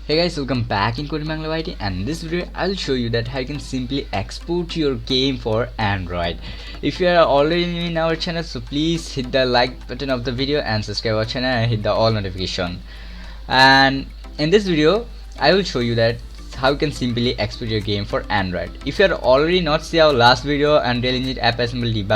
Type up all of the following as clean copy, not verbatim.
Hey guys, welcome back in Coding Bangla IT, and in this video I'll show you that how you can simply export your game for Android. If you are already in our channel, so please hit the like button of the video and subscribe our channel and hit the all notification. And in this video I will show you that how you can simply export your game for Android. If you are already not see our last video, Unreal Engine app assembly debug,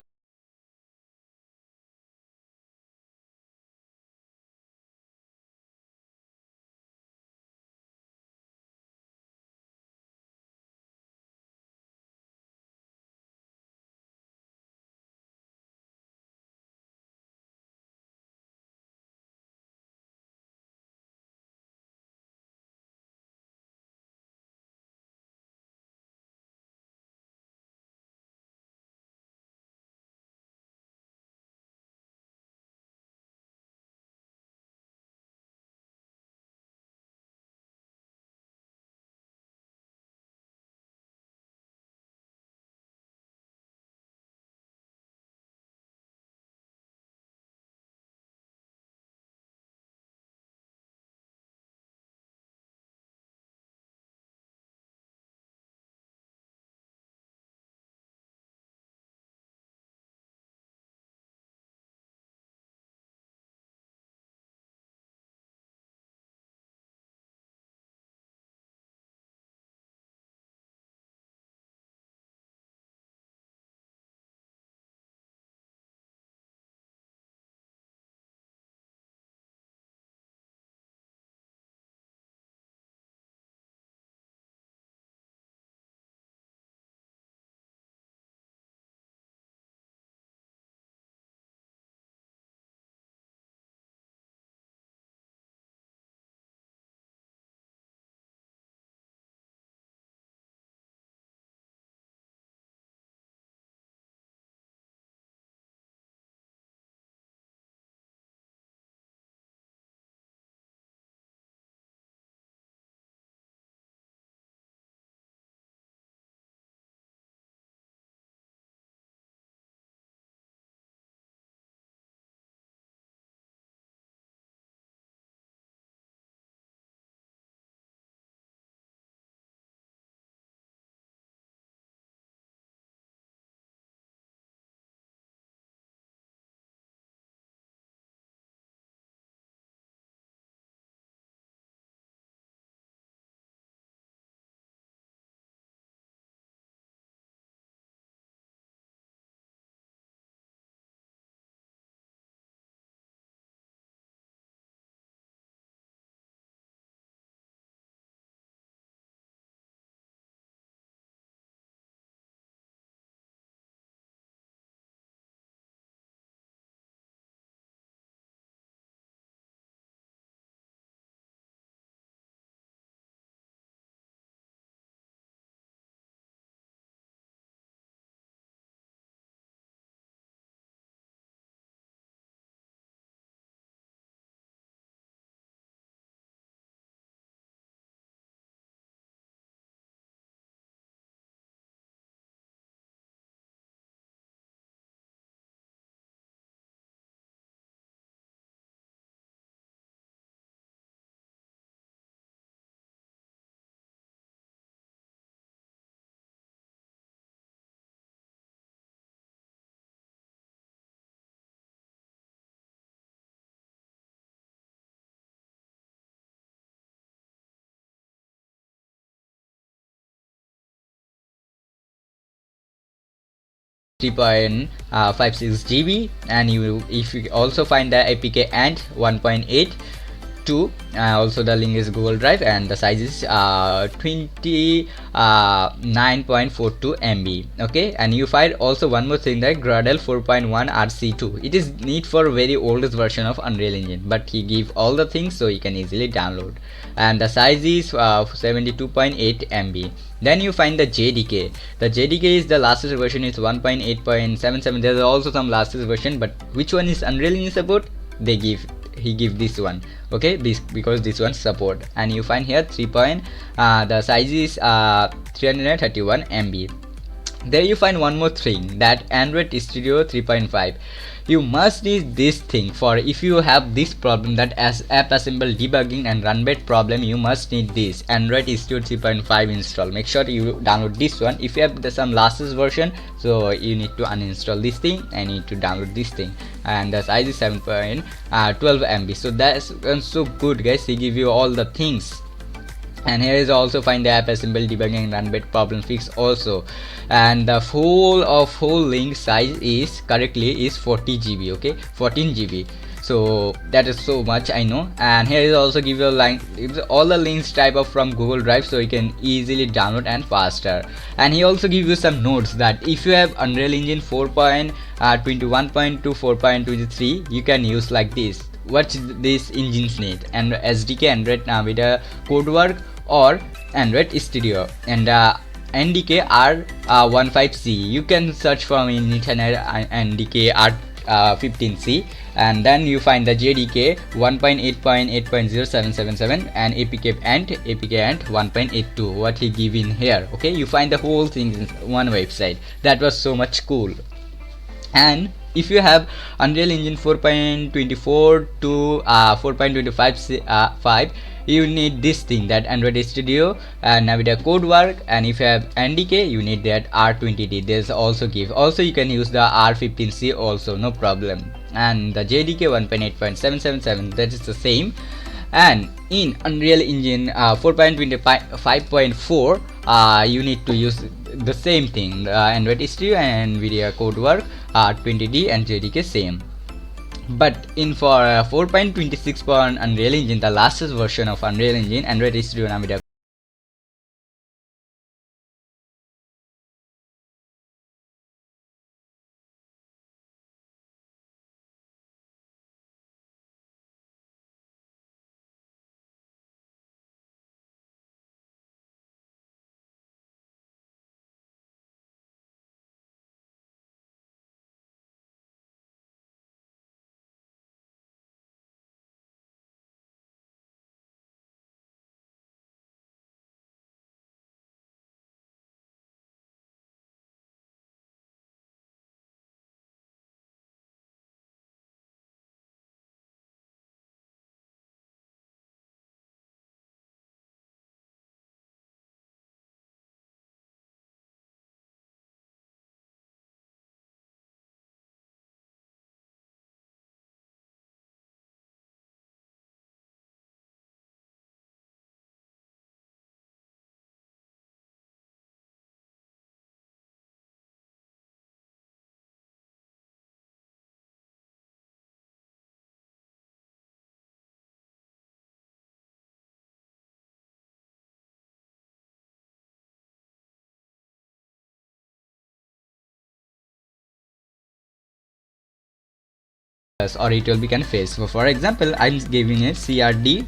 GB, and if you also find the APK and 1.8 2, also the link is Google Drive, and the size is 29.42 MB. Okay, and you find also one more thing, that Gradle 4.1 RC2. It is need for very oldest version of Unreal Engine, but he give all the things so you can easily download, and the size is 72.8 MB. Then you find the JDK. The JDK is the latest version, is 1.8.77. There is also some latest version, but which one is Unreal Engine support? He give this one. Okay, this because this one support, and you find here 3. The size is 331 MB. There you find one more thing, that Android Studio 3.5. You must need this thing for if you have this problem, that as app assemble debugging and run bait problem, you must need this Android Studio 3.5 install. Make sure you download this one. If you have some Lastest version, so you need to uninstall this thing and need to download this thing, and that's IG 7.12 MB. So that's so good guys, they give you all the things. And here is also find the app assemble debugging and run bait problem fix also, and the whole link size is correctly is 40 GB, okay, 14 GB. So that is so much I know. And here is also give you a link, all the links type of from Google Drive, so you can easily download and faster. And he also give you some notes that if you have Unreal Engine 4.21.2 4.23, you can use like this. What these engines need, and SDK Android with a Codework or Android Studio, and NDK R15C. You can search from in internet NDK R15C, and then you find the JDK 1.8.8.0777 and APK Ant 1.82. what he give in here. Okay, you find the whole thing in one website. That was so much cool. And if you have Unreal Engine 4.24 to 4.25 you need this thing, that Android Studio and Nvidia Codework. And if you have NDK, you need that R20D. There's also give. Also you can use the R15C also, no problem. And the JDK 1.8.777, that is the same. And in Unreal Engine 4.25.4 you need to use the same thing, Android Studio and Nvidia Codework, R20D and JDK same. But in for 4.26 for Unreal Engine, the latest version of Unreal Engine, Android Studio and Nvidia or it will be confessed. So for example, I'm giving a crd.gh.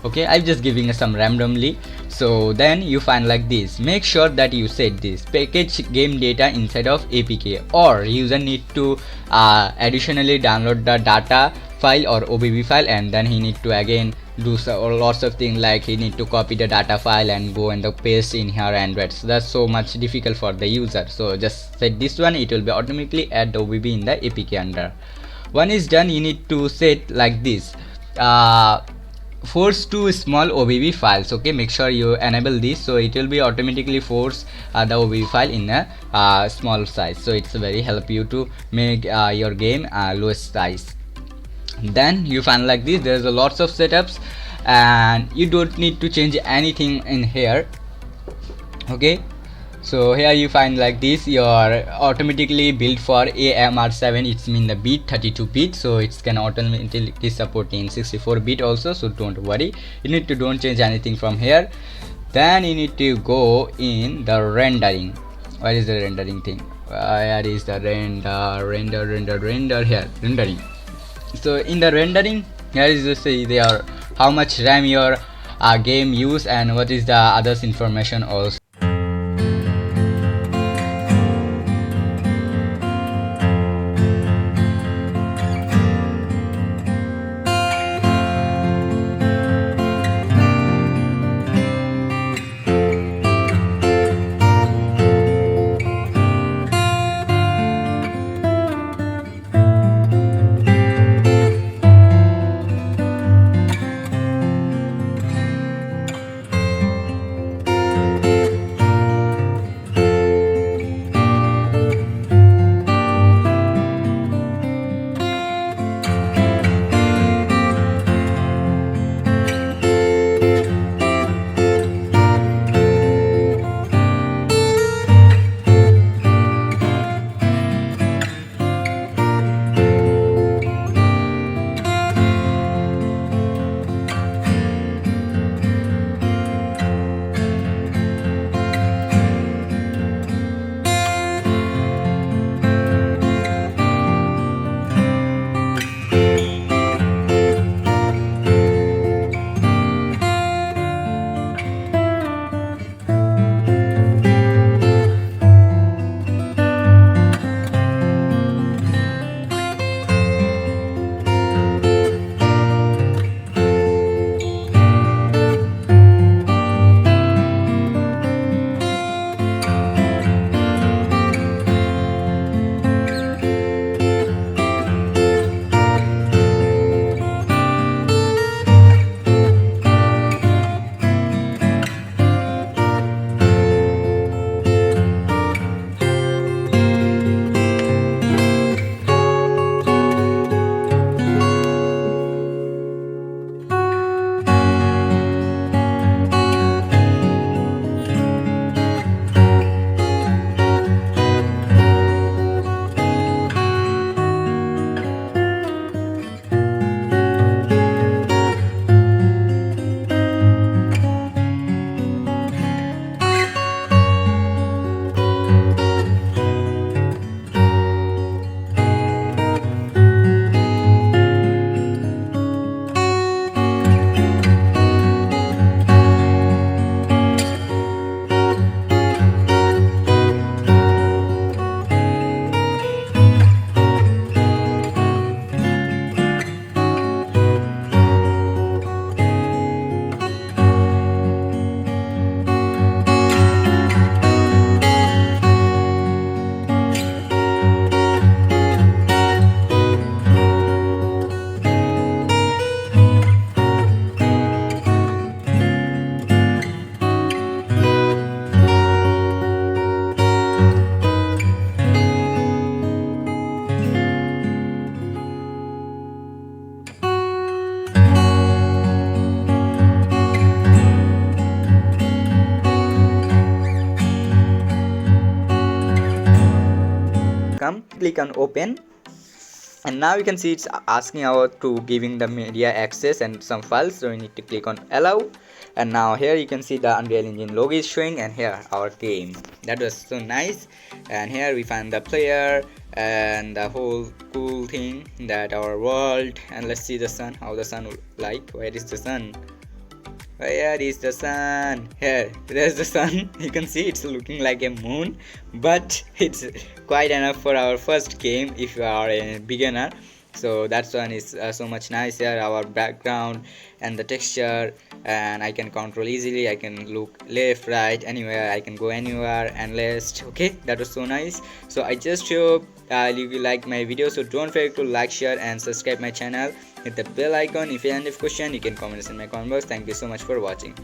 okay, I'm just giving some randomly. So then you find like this. Make sure that you set this package game data inside of APK, or user need to additionally download the data file or OBB file, and then he need to again do lots of things, like he need to copy the data file and go and the paste in here Android. So that's so much difficult for the user. So just set this one, it will be automatically add the OBB in the APK under. One is done, you need to set like this, force to small OBB files. Okay, make sure you enable this, so it will be automatically force the OBB file in a small size. So it's very help you to make your game lowest size. Then you find like this, there's a lots of setups and you don't need to change anything in here. Okay, so here you find like this, your automatically built for AMR7, it's mean the bit 32-bit, so it's can automatically support in 64-bit also, so don't worry, you need to don't change anything from here. Then you need to go in the rendering. Where is the rendering thing? Where is the render here, rendering. So in the rendering, here is to say there how much RAM your game use and what is the others information also. click on open, and now you can see it's asking about to giving the media access and some files, so we need to click on allow. And now here you can see the Unreal Engine logo is showing, and here our game. That was so nice. And here we find the player and the whole cool thing, that our world. And let's see the sun, how the sun like. Where is the sun? Where is the sun? Here, there's the sun. You can see it's looking like a moon, but it's quite enough for our first game if you are a beginner. So that one is so much nice. Here our background and the texture, and I can control easily. I can look left, right, anywhere. I can go anywhere and list. Okay, that was so nice. So I just hope you like my video. So don't forget to like, share and subscribe my channel. Hit the bell icon. If you have any question, you can comment in my comment box. Thank you so much for watching.